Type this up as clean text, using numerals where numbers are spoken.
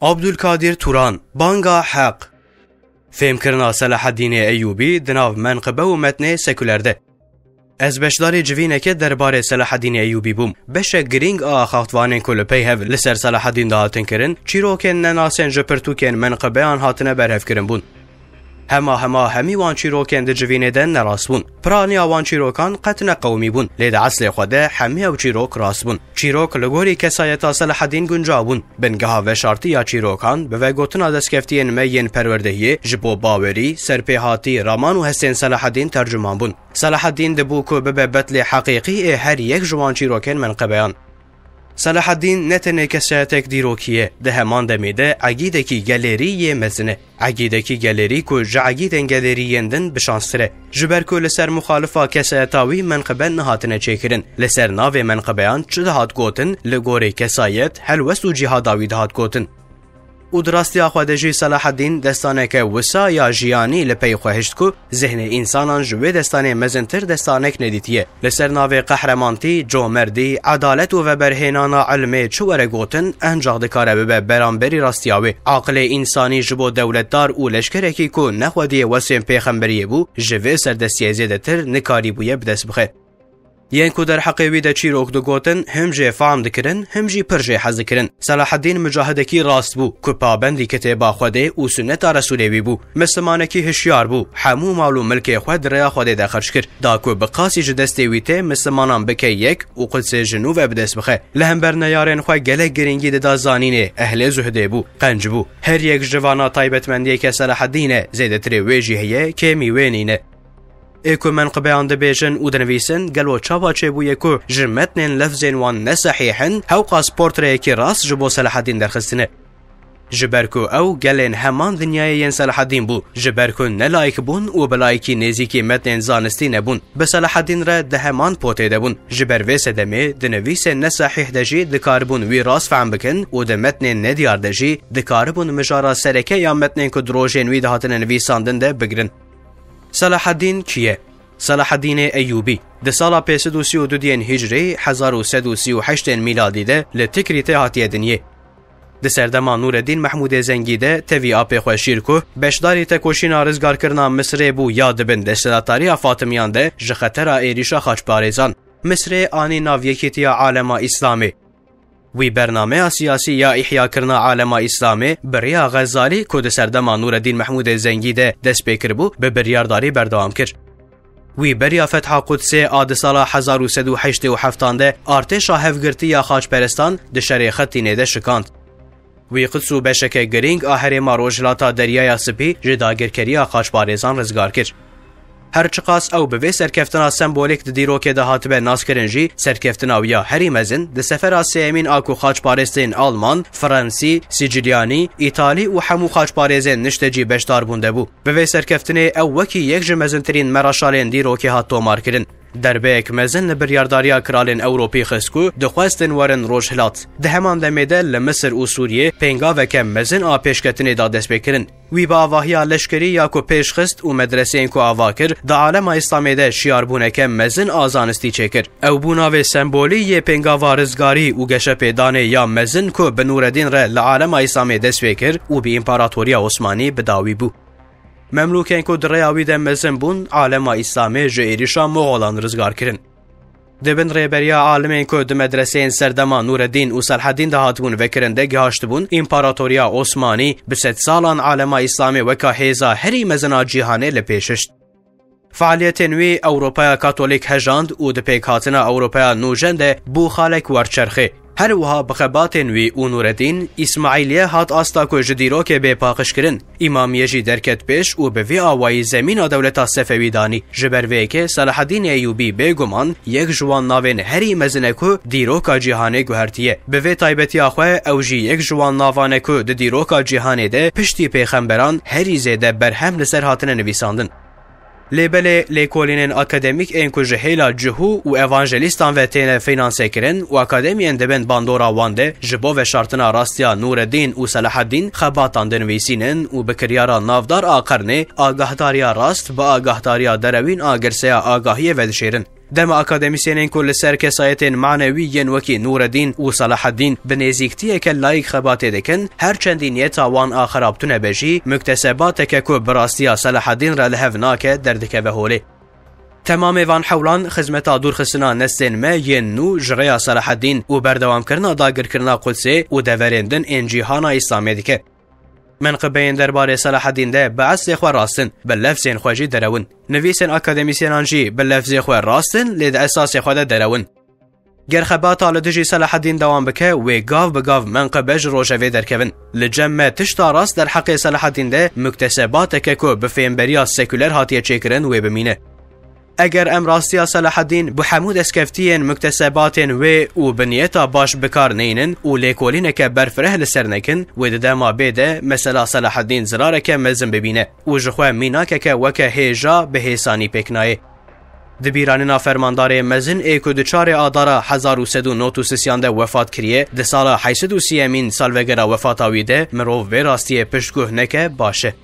عبدالقادر توران بانگا حق فهمکردنا صلاح الدین ایوبی دناو منقبه و متن سکولرده. از بشداری جوینه درباره صلاح الدین ایوبی بوم بشه گرینگ آخافتوانین کل پیهو لسر صلاح الدین دهاتن کرن چیروکن نناسن جپرتوکن منقبه آن هاتنه برهف کرن بون. همی وان چیروکن ده جوینه دن نراس بون. پرانی آوان چیروکان قطن قومی بون. لید عصل خوده همی او چیروک راس بون. چیروک لگوری کسایتا صلاح الدین گنجا بون. بنگاه و شرطی یا چیروکان به وگوتنا دستکفتین مین پروردهی جبو باوری سرپیهاتی رامان و حسین صلاح الدین ترجمان بون. صلاح الدین دبو که به بطل حقیقی هر یک جوان چیروکن منقبیان. صلاح الدین نتنه کسایتک دیروکیه ده همان دمیده عقیده کی گالری مزنه عقیده کی گالری کو جعقیدن گالریندن بشانستره جبر کو لسر مخالفا کسایتاوی منقبن نهاتنه چیکرن لسر ناو منقبیان چه دهات گوتن لگوری کسایت هلوست و جهاداوی دهات گوتن او دراستی آخوادجی صلاح الدین دستانه که وسا یا جیانی لپی خواهشت کو ذهن انسانان جوی دستانه مزنتر دستانک ندیتیه لسر ناو قهرمانتی جومردی عدالت و برهنانا علمه چوره گوتن انجاق دکاره به برانبری راستیاوی عقل انسانی جبو دولتدار او لشکرکی کو نخوادی وسیم پیغمبریه بو جوی سردستی زیده تر نکاری بویه بدست بخه ین کو در حقیقی ده چیروک دو گوتن هم جه فهم دکرن هم جه پرجه حز دکرن صلاح الدین مجاهدکی راست بو که پابندی کتابا خوده و سنت رسولوی بو مسلمانکی هشیار بو همو مالو ملک خود ریا خوده ده خرج کرد دا که بقاسی جدستی ویته مسلمانان بکی یک و قدس جنوب بدست بخه لهم برنیارن خواه گلک گرینگی ده زانینه اهل زهده بو قنج بو هر یک جوانا طایبتمندی که صلاح الدین زیده تری ویجی هیه که میوینینه ایکو منقبه آنده بیجن او دنویسن گلو چاپا چه بویه که جرمتنین لفظین وان نصحیحن هوقا سپورت ره که راست جبو صلاح الدین درخستنه جبرکو او گلین همان دنیای ین صلاح الدین بو جبرکو نلایک بون و بلایکی نزیکی متن زانستی نبون به صلاح الدین را ده همان پوته دبون جبر ویس دمه دنویس نصحیح دجی دکاربون وی راست فهم بکن و ده متن ندیار دجی دکاربون مجارا سرکه یا متن که دروژین وی دهاتن نویساندن ده بگرن. صلاح الدین کیه؟ صلاح الدین ایوبی ده سالا 532 دین هجری 1138 میلادی ده لتکری تهاتیه دنیه ده سردمان نورالدین محمود زنگی ده توی آپی خوشیر که بشداری تکوشین آرزگار کرنا مصر بو یاد بند دستداتاری فاطمیان ده جخطر ایریشا خاچ پارزان مصر آنی ناویکیتی عالم اسلامی وی برنامه سیاسی یا احیا کرنا عالم اسلامی بریا غزالی که سردمان نورالدین محمود زنگی ده دست بکر بو به بریارداری بردوام کرد. وی بریا فتح قدس آد سالا 1187 ده ارتش هفگرتی یا خاچ پرستان ده شری خطی نده شکاند. وی قدسو بشک گرینگ آهر ماروجلاتا دریای سپی جداگرکری خاچ بارزان رزگار کرد. هر چقاس او به سرکفتنا سمبولیک د دیروکه ده هاتبه ناس کرنجی سرکفتنا ویا هری مزن د سفر سیمین آکو خاچ پارستین آلمان، فرانسی، سیجیلیانی، ایتالی و همو خاچ پارزین نشتجی بشدار بونده بو. به سرکفتنه او وکی یک جمزن ترین مراشالین دیروکه هات تومار کرن. دربه یک مزن بریارداریا کرالین اوروپی خسکو دخواستن ورن روشهلات. ده همان دمیده لمصر و سوریه پنگا و کم مزن آپیشکتنه دا دست بکرن. وی با آواهیا لشکری یا کو پیش خست و مدرسه این کو آواکر دا عالم اسلامی ده شیار بونه که مزن آزانستی چکر. او بوناوی سمبولی یه پنگا وارزگاری و گشه پیدانه یا مزن کو به نورالدین ره لعالم اسلامی دست بکر و بی امپاراتوریا عثمانی بداوی بو. مملوکین کو دریاوی ده مزن بون عالم اسلامی جئیریشا مغولان رزگار کرن. دبن ریبریا عالمین کو د مدرسین سردمان نورالدین و صلاح الدین ده هاتبون وکرنده گهاشت بون امپاراتوریا عثمانی به 100 سالان عالم اسلامی وکا هیزا هری مزنا جیهانه لپیششت. فعالیت نوی اروپا کاتولیک هجاند و د پیک هاتنا اروپا نوجنده بو خالک ورچرخه هر وها بخبات نوی و نورالدین اسماعیلیه هات آستا کو جدیرو که به پاقش کرن امامیه جی درکت پیش و به وی آوایی زمین دولتا صفوی دانی جبر وی که صلاح الدین ایوبی بگمان یک جوان ناوین هری مزنه کو دیروکا جیهانه گوهرتیه به وی تایبتی آخوه او جی یک جوان ناوانه کو د دیروکا جیهانه ده پشتی پیغمبران هری زیده برهم لسر هاتن نویساندن لیبل لیکولینن اکادمیک این کو جهیلا جهو و اوانجلیستان و تین فینانسه کرن و اکادمین دبن باندورا وانده جبو و شرطنا راستیا نورالدین و صلاح الدین خباتان دنویسینن و بکریارا نافدار آقرنه آگاهداریا راست با آگاهداریا دروین آگرسیا آگاهی ودشیرن دم اکادمیسینین کل سر کسایت معنوی وکی نوردین و صلاح الدین بنزیکتی که لایک خبات دکن هر چندین تاوان آخرابتونه بجی مکتسبات که کو براستی صلاح الدین را لهوناک دردکه به هوله. تمام وان حولان خدمت دور خصنا نستن ما ینو جریا صلاح الدین و بردوام کرنا داگر کرنا قدسی و دورندن انجیهانا اسلامی دیکه. منقبین درباره صلاح الدین ده به اصل خو راستن به لفظ خوجی درون نویسن اکادمیسیان جی به لفظ خو راستن لید اساس خود درون گر خبات على دجی صلاح الدین دوام بکه و گاو به گاو منقبج روجوی درکون لجمع تشتا راست در حق صلاح الدین ده مکتسبات که کو به فیمبریا سکولر هاتیه چیکرن و بمینه اگر ام راستی صلاح الدین بو حمود اسکفتین مکتسبات و بنیتا باش بکار نینن و لیکولین که برفره لسر نکن و دما بیده مثلا صلاح الدین زراره که مزم ببینه و جخوه میناکه که وکه هیجا به حسانی پکنایه. دبیرانینا فرماندار مزن ایکو دچار آدارا 1393 وفات کریه ده سال 830 سالوگرا وفات آویده مروف به راستی پشتگوه نکه باشه.